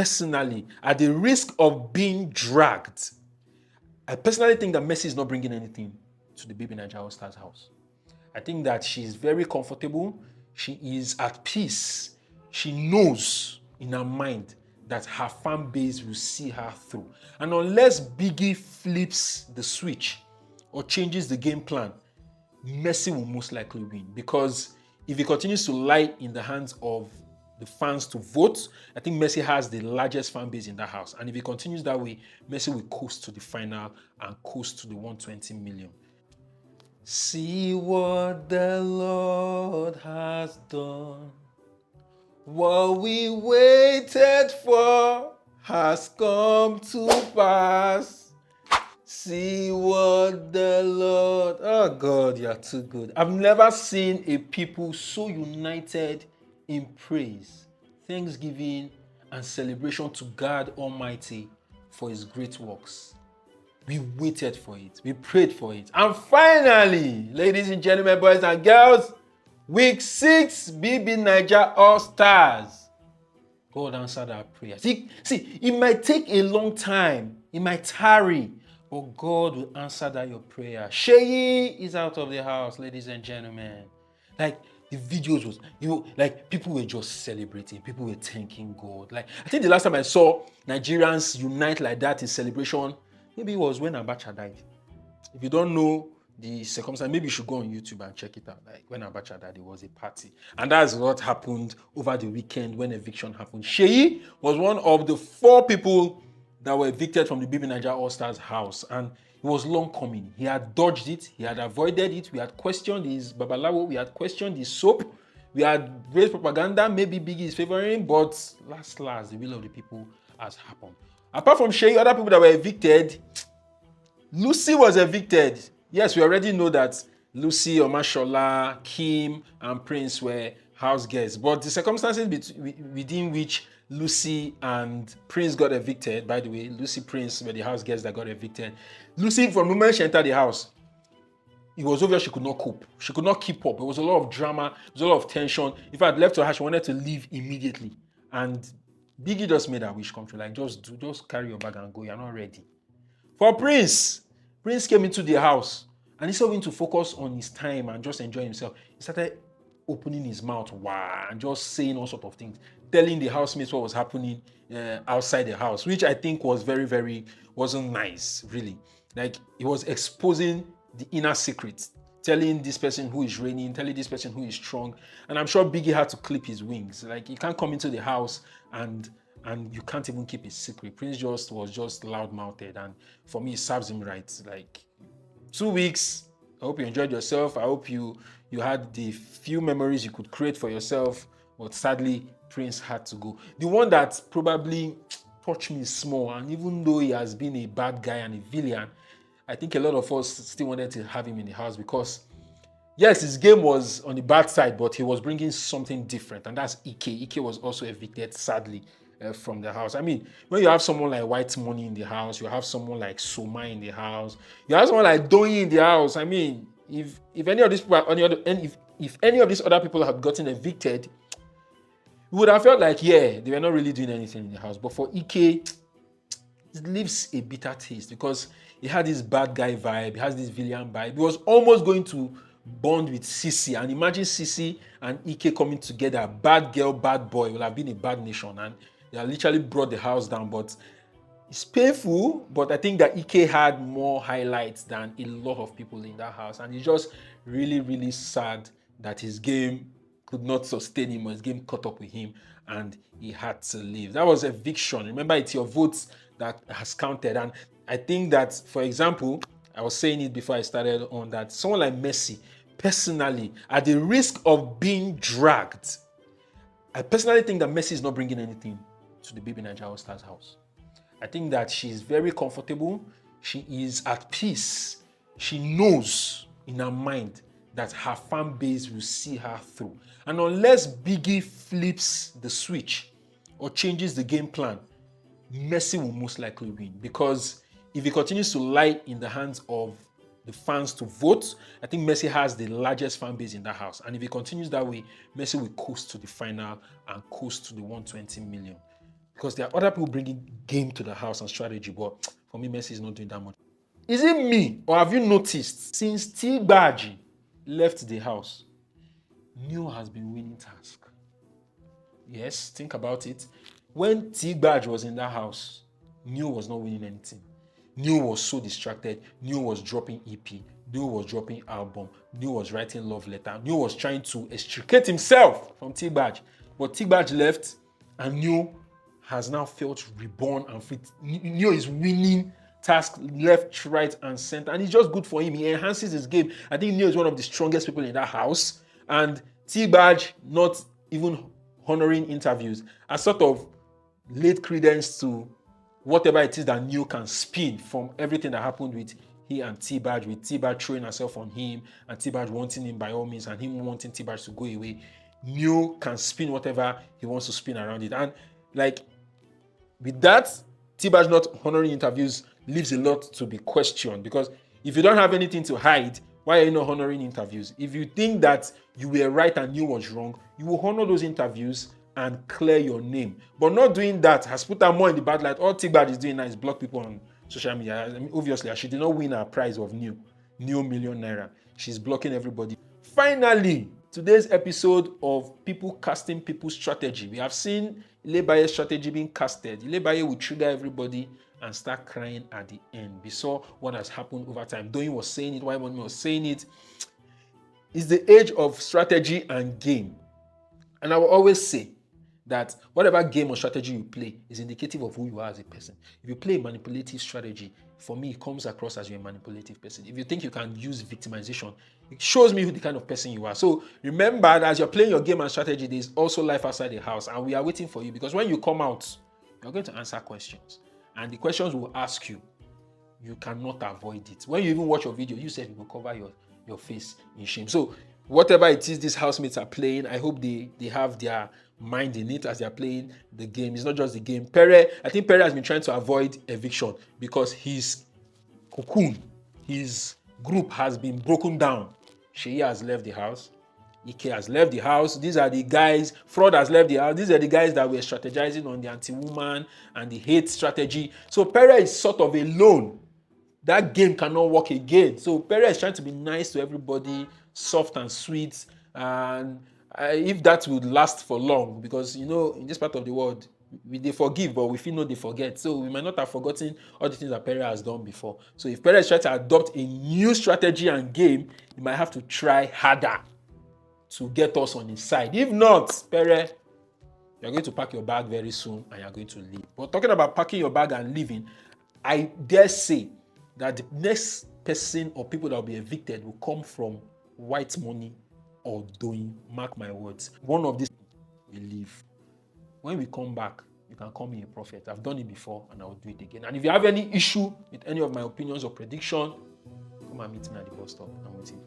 personally, at the risk of being dragged, I personally think that Mercy is not bringing anything to the Bbnaijaallstas house. I think that she's very comfortable. She is at peace. She knows in her mind that her fan base will see her through. And unless Biggie flips the switch or changes the game plan, Mercy will most likely win. Because if he continues to lie in the hands of the fans to vote, I think Mercy has the largest fan base in that house. And if he continues that way, Mercy will coast to the final and coast to the 120 million. See what the Lord has done. What we waited for has come to pass. See what the Lord... Oh God, you are too good. I've never seen a people so united in praise, thanksgiving, and celebration to God Almighty for His great works. We waited for it. We prayed for it. And finally, ladies and gentlemen, boys and girls, week 6, Bbnaijaallstas. God answered our prayers. See, it might take a long time. It might tarry. But God will answer that your prayer. Seyi is out of the house, ladies and gentlemen. Like, the videos was, like people were just celebrating. People were thanking God. Like, I think the last time I saw Nigerians unite like that in celebration, maybe it was when Abacha died. If you don't know the circumstance, maybe you should go on YouTube and check it out. Like when Abacha died, it was a party. And that's what happened over the weekend when eviction happened. Seyi was one of the 4 people that were evicted from the Bbnaijaallstas house. And it was long coming. He had dodged it. He had avoided it. We had questioned his babalawo. We had questioned his soap. We had raised propaganda. Maybe Biggie is favoring. But last, the will of the people has happened. Apart from Seyi, other people that were evicted, Lucy was evicted. Yes, we already know that Lucy, Omashola, Kim, and Prince were house guests. But the circumstances within which Lucy and Prince got evicted, by the way, Lucy, Prince were the house guests that got evicted. Lucy, from the moment she entered the house, it was obvious she could not cope. She could not keep up. There was a lot of drama. There was a lot of tension. If I had left to her, she wanted to leave immediately. And Biggie just made her wish come true. Like, just carry your bag and go. You're not ready. For Prince came into the house and instead of him to focus on his time and just enjoy himself, he started opening his mouth and just saying all sorts of things, telling the housemates what was happening outside the house, which I think was wasn't nice, really. Like, he was exposing the inner secrets, telling this person who is reigning, telling this person who is strong. And I'm sure Biggie had to clip his wings. Like, he can't come into the house and you can't even keep his secret. Prince was just loud-mouthed, and for me, it serves him right. Like, 2 weeks, I hope you enjoyed yourself. I hope you had the few memories you could create for yourself, but sadly, Prince had to go. The one that probably touched me small, and even though he has been a bad guy and a villain, I think a lot of us still wanted to have him in the house because, yes, his game was on the bad side, but he was bringing something different, and that's Ike. Ike was also evicted, sadly, from the house. I mean, when you have someone like Whitemoney in the house, you have someone like Soma in the house, you have someone like Doyi in the house. I mean, if any of these people, if any of these other people had gotten evicted, we would have felt like, yeah, they were not really doing anything in the house. But for Ike, it leaves a bitter taste because he had this bad guy vibe, he has this villain vibe. He was almost going to bond with Sisi, and imagine Sisi and Ike coming together. Bad girl, bad boy. It would have been a bad nation, and they literally brought the house down. But it's painful, but I think that Ike had more highlights than a lot of people in that house, and it's just really, really sad that his game could not sustain him, or his game caught up with him, and he had to leave. That was eviction. Remember, it's your votes that has counted. And I think that, for example, I was saying it before I started on, that someone like Mercy, personally, at the risk of being dragged, I personally think that Mercy is not bringing anything to the Bbnaijaallstas house. I think that she's very comfortable. She is at peace. She knows in her mind that her fan base will see her through. And unless Biggie flips the switch or changes the game plan, Mercy will most likely win. Because if he continues to lie in the hands of the fans to vote, I think Mercy has the largest fan base in that house. And if he continues that way, Mercy will coast to the final and coast to the 120 million. Because there are other people bringing game to the house and strategy, but for me, Mercy is not doing that much. Is it me, or have you noticed since Bbnaijaallstas left the house, Neo has been winning tasks? Yes, think about it. When Bbnaijaallstas was in that house, Neo was not winning anything. Neo was so distracted. Neo was dropping EP. Neo was dropping album. Neo was writing love letter. Neo was trying to extricate himself from Bbnaijaallstas. But Bbnaijaallstas left, and Neo has now felt reborn and free. Neo is winning tasks left, right, and center, and it's just good for him. He enhances his game. I think Neo is one of the strongest people in that house, and Bbnaijaallstas not even honoring interviews has sort of laid credence to whatever it is that Neo can spin from everything that happened with he and Bbnaijaallstas, with Bbnaijaallstas throwing herself on him and Bbnaijaallstas wanting him by all means and him wanting Bbnaijaallstas to go away. Neo can spin whatever he wants to spin around it. And like with that, Bbnaijaallstas not honoring interviews leaves a lot to be questioned, because if you don't have anything to hide, why are you not honoring interviews? If you think that you were right and Neo was wrong, you will honor those interviews and clear your name. But not doing that has put her more in the bad light. All Bbnaijaallstas is doing now is block people on social media. I mean, obviously, she did not win her prize of Neo million naira. She's blocking everybody. Finally, today's episode of people casting people's strategy. We have seen Bbnaijaallstas' strategy being casted. Bbnaijaallstas will trigger everybody and start crying at the end. We saw what has happened over time. Doyin was saying it, Whitemoney was saying it. It's the age of strategy and game. And I will always say that whatever game or strategy you play is indicative of who you are as a person. If you play a manipulative strategy, for me, it comes across as you're a manipulative person. If you think you can use victimization, it shows me who the kind of person you are. So remember that as you're playing your game and strategy, there's also life outside the house, and we are waiting for you, because when you come out, you're going to answer questions. And the questions will ask you. You cannot avoid it. When you even watch your video, you said you will cover your face in shame. So whatever it is these housemates are playing, I hope they have their mind in it as they're playing the game. It's not just the game. I think Pere has been trying to avoid eviction because his cocoon, his group has been broken down. Seyi has left the house. Ike has left the house. These are the guys. Fraud has left the house. These are the guys that were strategizing on the anti-woman and the hate strategy. So Pere is sort of alone. That game cannot work again. So Pere is trying to be nice to everybody, soft and sweet. And if that would last for long, because, you know, in this part of the world, they forgive, but we feel no, they forget. So we might not have forgotten all the things that Pere has done before. So if Pere is trying to adopt a new strategy and game, he might have to try harder to get us on his side. If not, Pere, you're going to pack your bag very soon and you're going to leave. But talking about packing your bag and leaving, I dare say that the next person or people that will be evicted will come from Whitemoney or Doyin. Mark my words. One of these will leave. When we come back, you can call me a prophet. I've done it before and I will do it again. And if you have any issue with any of my opinions or prediction, come and meet me at the bus stop. I'm waiting.